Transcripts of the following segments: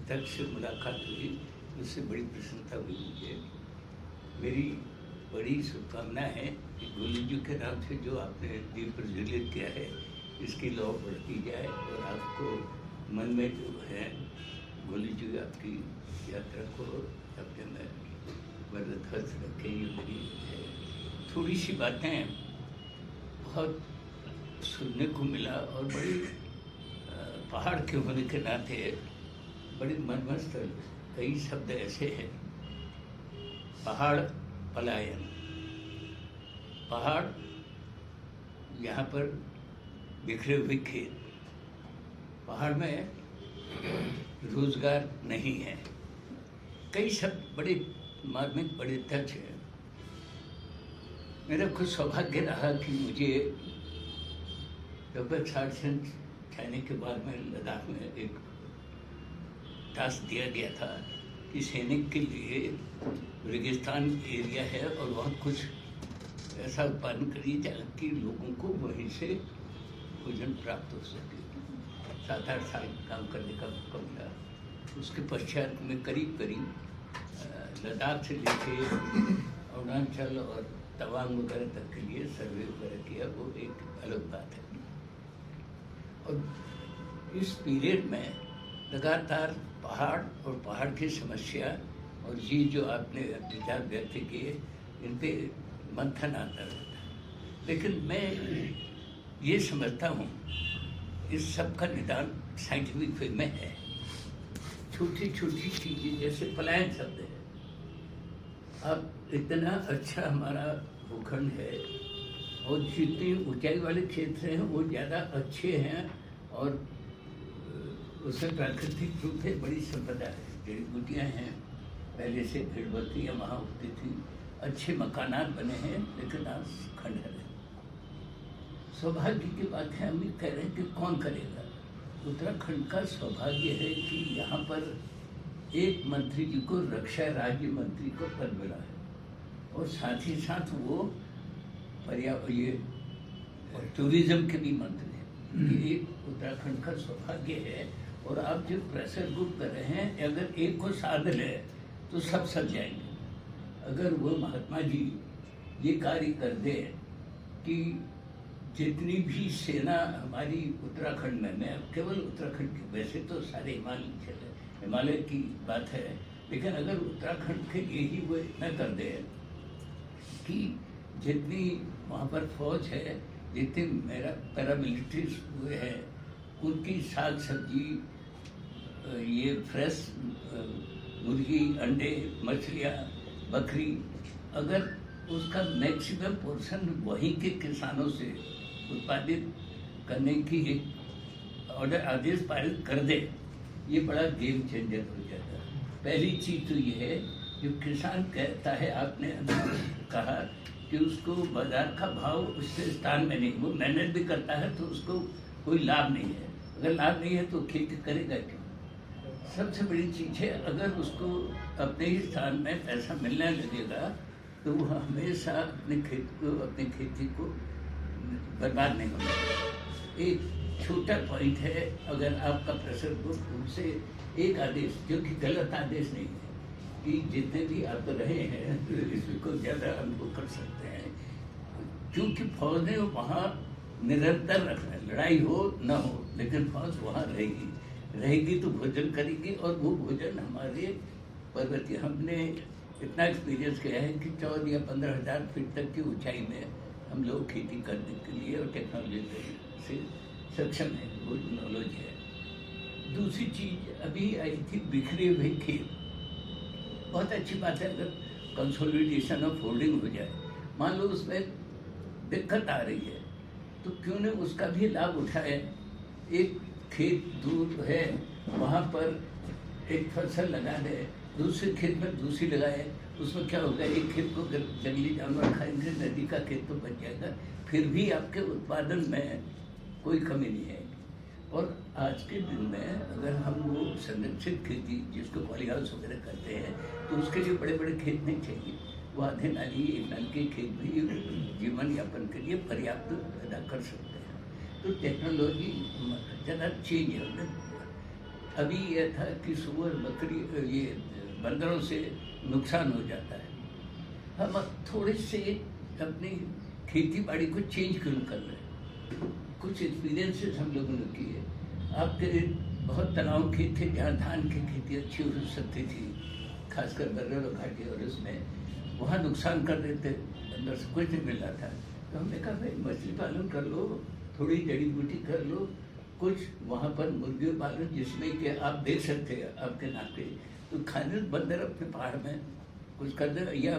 अध्यक्ष से मुलाकात हुई, उससे बड़ी प्रसन्नता हुई मुझे। मेरी बड़ी शुभकामना है कि गोलू जी के नाम से जो आपने दीप प्रज्वलित किया है, इसकी लौ बढ़ती जाए और आपको मन में जो है गोलू जी आपकी यात्रा को अपने में बरकत रखें। ये मेरी है। थोड़ी सी बातें बहुत सुनने को मिला और बड़ी पहाड़ के होने के नाते बड़ी मनमस्त कई शब्द ऐसे हैं। पहाड़ पलायन, पहाड़ यहाँ पर बिखरे हुए खेत, पहाड़ में रोजगार नहीं है। कई शब्द बड़े मार्मिक, बड़े तथ्य हैं। मेरा कुछ सौभाग्य रहा कि मुझे लगभग 60 छाने के बाद में लद्दाख में एक टास्क दिया गया था कि सैनिक के लिए रेगिस्तान एरिया है और वहाँ कुछ ऐसा उत्पादन करिए ताकि लोगों को वहीं से भोजन प्राप्त हो सके। 7-8 साल काम करने का मौका मिला। उसके पश्चात में करीब लद्दाख से लेके अरुणाचल और तवांग वगैरह तक के लिए सर्वे वगैरह किया। वो एक अलग बात है। और इस पीरियड में लगातार पहाड़ और पहाड़ की समस्या और ये जो आपने विचार व्यक्त किए, इन पे मंथन आता रहता है। लेकिन मैं ये समझता हूँ इस सब का निदान साइंटिफिक वे में है। छोटी छोटी चीज़ें जैसे पलायन शब्द है। अब इतना अच्छा हमारा भूखंड है और जितनी ऊंचाई वाले क्षेत्र हैं वो ज़्यादा अच्छे हैं और उसमें प्राकृतिक रूप से बड़ी संपदा है। जड़ी बूटियाँ हैं, पहले से भेड़ बकरियाँ वहाँ उगती थी, अच्छे मकानात बने हैं, लेकिन आज खंडहर है। सौभाग्य की बात है, हम कह रहे हैं कि कौन करेगा। उत्तराखंड का सौभाग्य है कि यहाँ पर एक मंत्री जी को रक्षा राज्य मंत्री को पद मिला है और साथ ही साथ वो टूरिज्म के भी मंत्री हैं। ये एक उत्तराखंड का सौभाग्य है। और आप जो प्रेशर ग्रुप कर रहे हैं, अगर एक को साध ले तो सब सज जाएंगे। अगर वो महात्मा जी ये कार्य कर दे कि जितनी भी सेना हमारी उत्तराखंड में, मैं केवल उत्तराखंड की, वैसे तो सारे हिमालय की बात है, लेकिन अगर उत्तराखंड के लिए ही वो इतना कर दे कि जितनी वहाँ पर फौज है, जितने मेरा पैरामिलिट्री हुए हैं, उनकी साग सब्जी, ये फ्रेश मुर्गी, अंडे, मछलियाँ, बकरी, अगर उसका मैक्सिमम पोर्शन वहीं के किसानों से उत्पादित करने की एक ऑर्डर आदेश पारित कर दे, ये बड़ा गेम चेंजर हो जाता है। पहली चीज़ तो ये है, जो किसान कहता है, आपने कहा कि उसको बाजार का भाव उसके स्थान में नहीं, वो मेहनत भी करता है तो उसको कोई लाभ नहीं है। अगर लाभ नहीं है तो खेती करेगा क्यों? सबसे बड़ी चीज़ है, अगर उसको अपने ही स्थान में पैसा मिलने लगेगा तो वो हमेशा अपने खेती को बर्बाद नहीं होगा। एक छोटा पॉइंट है, अगर आपका प्रेशर ग्रुप उनसे एक आदेश, जो कि गलत आदेश नहीं है, कि जितने भी आप रहे हैं इसको ज़्यादा अनुभव कर सकते हैं, क्योंकि फौज ने वहाँ निरंतर रखना है, लड़ाई हो न हो, लेकिन फौज वहाँ रहेगी तो भोजन करेगी। और वो भोजन हमारे पर्वतीय, हमने इतना एक्सपीरियंस किया है कि 14 या 15,000 फीट तक की ऊंचाई में हम लोग खेती करने के लिए और टेक्नोलॉजी से सक्षम है, वो नॉलेज है। दूसरी चीज़ अभी आई थी बिखरे हुए खेत। बहुत अच्छी बात है अगर कंसोलिडेशन ऑफ होल्डिंग हो जाए। मान लो उसमें दिक्कत आ रही है तो क्यों न उसका भी लाभ उठाए। एक खेत दूर है, वहाँ पर एक फसल लगा दे, दूसरे खेत में दूसरी लगाए, उसमें क्या होगा, एक खेत को जंगली जानवर खाएंगे, नदी का खेत तो बच जाएगा, फिर भी आपके उत्पादन में कोई कमी नहीं आएगी। और आज के दिन में अगर हम वो संरक्षित खेती, जिसको पॉली हाउस वगैरह करते हैं, तो उसके लिए बड़े बड़े खेत नहीं चाहिए। वो आधे नाली, एक नाली के खेत भी जीवन यापन के लिए पर्याप्त पैदा कर सकते हैं। तो टेक्नोलॉजी ज़्यादा चेंज है। अभी यह था कि सुअर बकरी ये बंदरों से नुकसान हो जाता है। हम अब थोड़े से अपनी खेती बाड़ी को चेंज क्यों कर रहे हैं? कुछ एक्सपीरियंसेस हम लोगों ने किए। आपके बहुत तनाव खेत थे जहाँ धान की खेती अच्छी हो सकती थी, खासकर बर्गर घाटी, और उसमें वहाँ नुकसान कर देते, अंदर से कुछ नहीं मिल रहा था। तो हमने कहा भाई मछली पालन कर लो, थोड़ी जड़ी बूटी कर लो, कुछ वहाँ पर मुर्गी पालन जिसमें कि आप देख सकते हैं आपके नाते तो खाने बंदर अपने पहाड़ में कुछ कर दे, या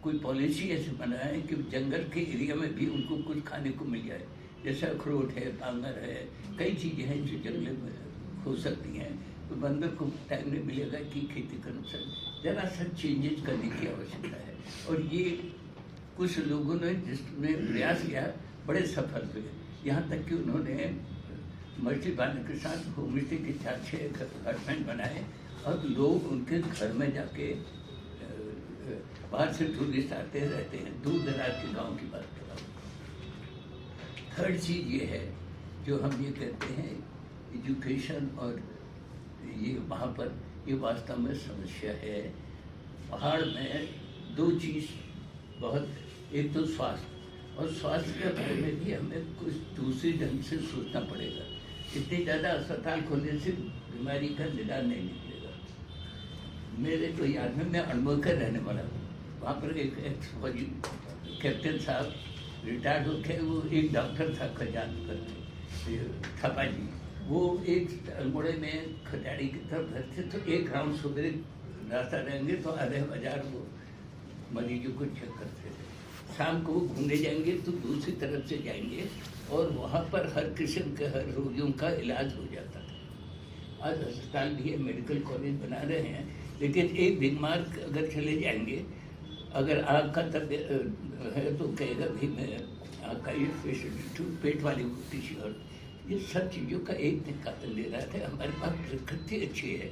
कोई पॉलिसी ऐसे बनाए कि जंगल के एरिया में भी उनको कुछ खाने को मिल जाए। जैसे अखरोट है, पांगर है, कई चीज़ें हैं जो जंगल में हो सकती हैं, तो बंदर को टाइम नहीं मिलेगा कि खेती का नुकसान। ज़रा सा चेंजेस करने की आवश्यकता है, और ये कुछ लोगों ने जिसने प्रयास किया बड़े सफल हुए। यहाँ तक कि उन्होंने मछली पालन के साथ होम स्टे के 4-6 अपार्टमेंट बनाए, और लोग उनके घर में जाके बाहर से टूरिस्ट आते रहते हैं। दूर दराज के गांव की बात कर रहा हूँ। थर्ड चीज़ ये है जो हम ये कहते हैं एजुकेशन, और ये वहाँ पर ये वास्तव में समस्या है। पहाड़ में दो चीज़ बहुत, एक तो स्वास्थ्य, और स्वास्थ्य के बारे में भी हमें कुछ दूसरे ढंग से सोचना पड़ेगा। इतने ज़्यादा अस्पताल खोलने से बीमारी का निदान नहीं निकलेगा। मेरे तो याद में, मैं अनुभव कर रहने वाला हूँ, वहाँ पर एक फौजी कैप्टन साहब रिटायर्ड होके, वो एक डॉक्टर था खजान करके थापा जी, वो एक अल्मोड़े में खजाड़ी की तरफ रहते, तो एक राउंड सुबह रास्ता रहेंगे तो आधे बाजार वो मरीजों को चेक करते थे। शाम को वो घूमने जाएंगे तो दूसरी तरफ से जाएंगे, और वहाँ पर हर किस्म के हर रोगियों का इलाज हो जाता था। आज अस्पताल भी है, मेडिकल कॉलेज बना रहे हैं, लेकिन एक बीमार अगर चले जाएंगे, अगर आँख का तबियत है तो कहेगा भी मैं आँख का ये पेशेंट, पेट वाली किसी और, ये सब चीज़ों का एक निकाल ले रहा था। हमारे पास प्रकृति अच्छी है,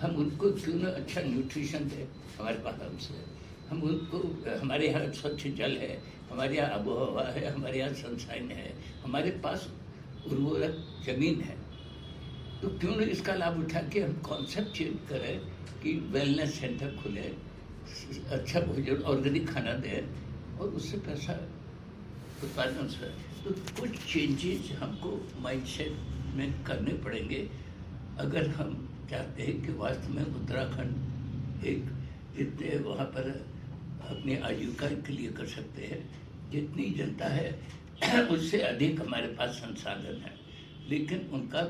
हम उनको क्यों ना अच्छा न्यूट्रिशन दें, हमारे पास हमसे, हम उनको, हमारे यहाँ स्वच्छ जल है, हमारे यहाँ आबो हवा है, हमारे यहाँ सनशाइन है, हमारे पास उर्वरक जमीन है, तो क्यों न इसका लाभ उठा के हम कॉन्सेप्ट चेंज करें कि वेलनेस सेंटर खुले, अच्छा भोजन ऑर्गेनिक खाना दें, और उससे पैसा उत्पादन से। तो कुछ चेंजेस हमको माइंडसेट में करने पड़ेंगे अगर हम चाहते हैं कि वास्तव में उत्तराखंड एक इतने वहाँ पर अपनी आजीविका के लिए कर सकते हैं। जितनी जनता है उससे अधिक हमारे पास संसाधन है, लेकिन उनका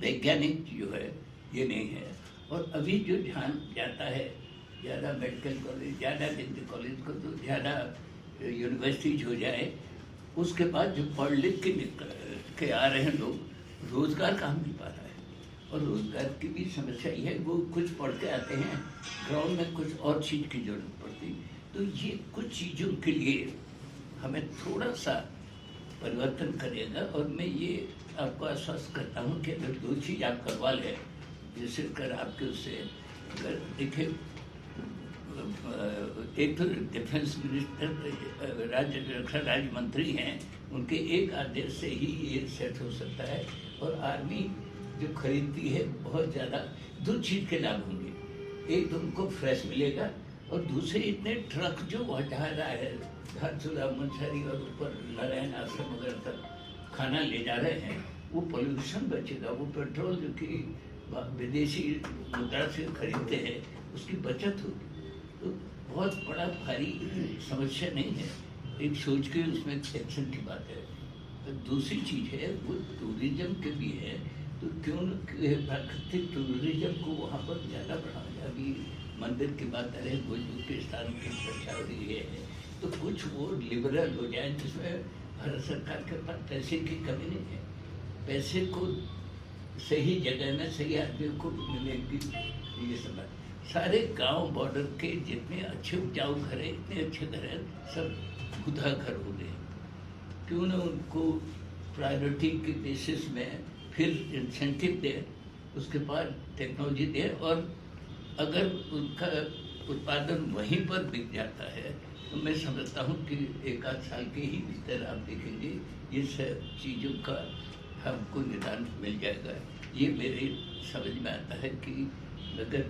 वैज्ञानिक जो है ये नहीं है। और अभी जो ध्यान जाता है ज़्यादा मेडिकल कॉलेज, ज़्यादा डिग्री कॉलेज को, तो ज़्यादा यूनिवर्सिटीज हो जाए, उसके बाद जो पढ़ लिख के आ रहे हैं लोग, रोज़गार कहाँ मिल पा रहा है। और रोज़गार की भी समस्या ये है, वो कुछ पढ़ के आते हैं, ग्राउंड में कुछ और चीज़ की जरूरत पड़ती। तो ये कुछ चीज़ों के लिए हमें थोड़ा सा परिवर्तन करेगा। और मैं ये आपको आश्वस्त करता हूँ कि अगर दो चीज़ आप करवा लें, जैसे कर आपके उससे अगर देखें, एक तो डिफेंस मिनिस्टर, रक्षा राज्य मंत्री हैं, उनके एक आदेश से ही ये सेट हो सकता है। और आर्मी जो खरीदती है बहुत ज़्यादा, दो चीज़ के लाभ होंगे, एक तो उनको फ्रेश मिलेगा, और दूसरे इतने ट्रक जो हटा रहा है धारचूला, मंसारी और ऊपर नारायण आश्रम वगैरह तक खाना ले जा रहे हैं, वो पोल्यूशन बचेगा। वो पेट्रोल जो कि विदेशी मुद्रा से खरीदते हैं उसकी बचत होगी। तो बहुत बड़ा भारी समस्या नहीं है, एक सोच के उसमें एक्शन की बात है। तो दूसरी चीज़ है वो टूरिज्म के भी है, तो क्यों न प्राकृतिक टूरिज्म को वहाँ पर ज़्यादा बढ़ाया जाए। अभी मंदिर की बात करें, बुद्ध के स्थान की चर्चा हो रही है, तो कुछ वो लिबरल हो जाए जिसमें भारत सरकार के पास पैसे की कमी नहीं है, पैसे को सही जगह में सही आदमी को मिलेगी। ये सब सारे गांव बॉर्डर के जितने अच्छे उपजाऊ घर हैं, इतने अच्छे घर हैं, सब खुदा घर हो गए। क्यों ना उनको प्रायोरिटी के बेसिस में फिर इंसेंटिव दे, उसके बाद टेक्नोलॉजी दे, और अगर उनका उत्पादन वहीं पर बिक जाता है तो मैं समझता हूँ कि 1 आध साल के ही भीतर आप देखेंगे ये सब चीज़ों का हमको निदान मिल जाएगा। ये मेरे समझ में आता है कि अगर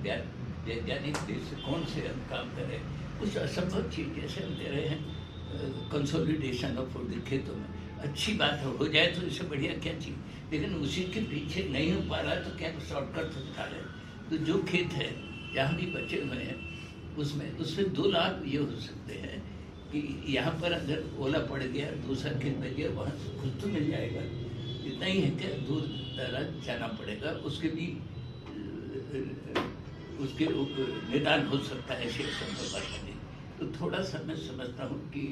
वैज्ञानिक दृष्टिकोण से हम काम करें, कुछ असंभव चीज़ जैसे हम दे रहे हैं कंसोलिडेशन ऑफ फूड खेतों में, अच्छी बात हो जाए तो इससे बढ़िया क्या चीज़, लेकिन उसी के पीछे नहीं हो पा रहा तो क्या शॉर्टकट उठा लें। तो जो खेत है जहाँ भी बचे हुए हैं उसमें दो लाभ ये हो सकते हैं कि यहाँ पर अगर ओला पड़ गया, दूसरा खेत बच गया, वहाँ से कुछ तो मिल जाएगा। इतना ही है कि दूर दराज जाना पड़ेगा, उसके भी उसके निदान हो सकता है, ऐसे संभव बात नहीं। तो थोड़ा सा मैं समझता हूँ कि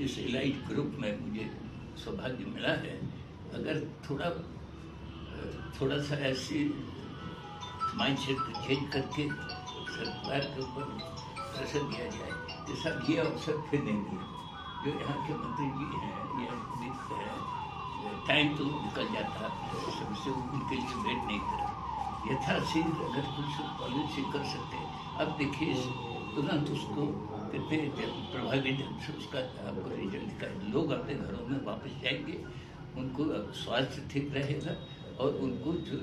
इस एलाइट ग्रुप में मुझे सौभाग्य मिला है। अगर थोड़ा सा ऐसी माइंडसेट को चेंज करके सरकार के ऊपर प्रेशर दिया जाए कि सब ये अवसर फिर नहीं मिले। जो यहाँ के मंत्री जी हैं या अमित है, टाइम तो निकल जाता है, सबसे उनके लिए वेट नहीं करा। यथाशीघ्र अगर कुछ पॉलिसी कर सकते, अब देखिए तुरंत उसको कितने प्रभावी ढंग से उसका आपको रिजल्ट दिखाए। लोग अपने घरों में वापस जाएंगे, उनको स्वास्थ्य ठीक रहेगा और उनको जो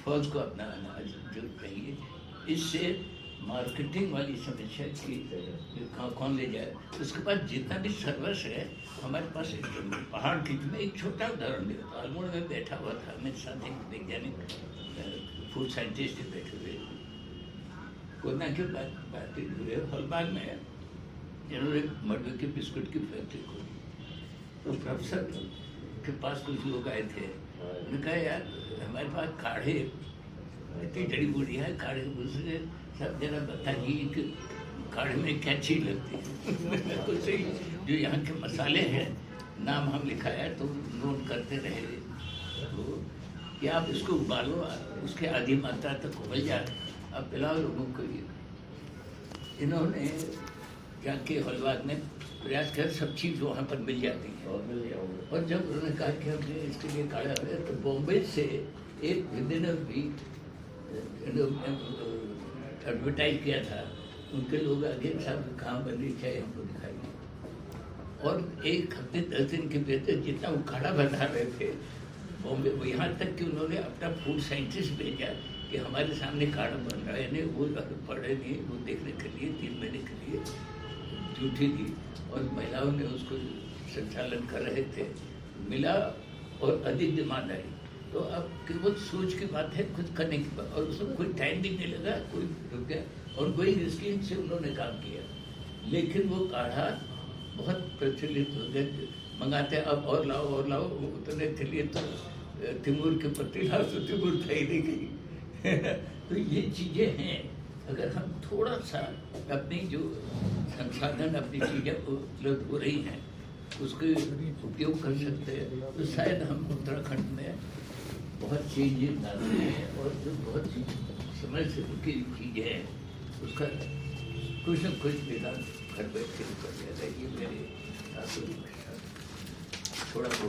फौज को अपना अनाज जो चाहिए, इससे मार्केटिंग वाली समस्या की कौन ले जाए। उसके बाद जितना भी सर्वस है हमारे पास पहाड़ की, मैं एक छोटा उदाहरण देता हूँ। अल्मोड़ा में बैठा हुआ था, मेरे साथ एक वैज्ञानिक फूड साइंटिस्ट बैठे हुए, कोरोना के बाद बातें हुए हॉलबाग में, जिन्होंने मडवे के बिस्कुट की फैक्ट्री खोली। तो प्रोफेसर के पास कुछ लोग आए थे, उन्होंने कहा यार हमारे पास काढ़े इतनी जड़ी बूटी है, काढ़े दूसरे सब जरा बताइए कि काढ़े में क्या चीज़ लगती है। कुछ ही जो यहाँ के मसाले हैं, नाम हम लिखाया तो नोट करते रहे तो कि आप इसको उबालो, उसके आधी मात्रा तक उबल जाए, अब पिलाओ लोगों को। ये इन्होंने जाके हलवाद में प्रयास कर, सब चीज़ वहाँ पर मिल जाती है। और जब उन्होंने कहा कि हमने इसके लिए काढ़ा है, तो बॉम्बे से एक विदिन अ वीक एडवर्टाइज किया था, उनके लोग आगे साहब कहाँ बन रही चाहे हमको दिखाइए। और एक हफ्ते 10 दिन के भीतर जितना वो काढ़ा बना रहे थे बॉम्बे, यहाँ तक कि उन्होंने अपना फूड साइंटिस्ट भेजा कि हमारे सामने काढ़ा बन रहा है। नहीं वो पढ़े नहीं, वो देखने के लिए 3 महीने के लिए ड्यूटी दी और महिलाओं ने उसको संचालन कर रहे थे। मिला और अधिक डिमांड आई, तो अब केवल सोच की बात है, कुछ करने की बात, और उसमें कोई टाइम भी नहीं लगा, कोई रुक गया और कोई स्कीम से उन्होंने काम किया। लेकिन वो काढ़ा बहुत प्रचलित हो गया, मंगाते अब और लाओ, उतने के लिए तो तिमूर के पत्ती लाओ तो तिमूर खाई नहीं गई। तो ये चीज़ें हैं, अगर हम थोड़ा सा अपनी जो संसाधन अपनी चीज़ें उपलब्ध हो रही हैं उसके उपयोग कर सकते हैं, तो शायद हम उत्तराखंड में बहुत चेंजेस लाते हैं। और जो बहुत सी समय से की चीज़ें हैं उसका कुछ न कुछ निदान घर बैठ के कर दिया था। ये मेरे थोड़ा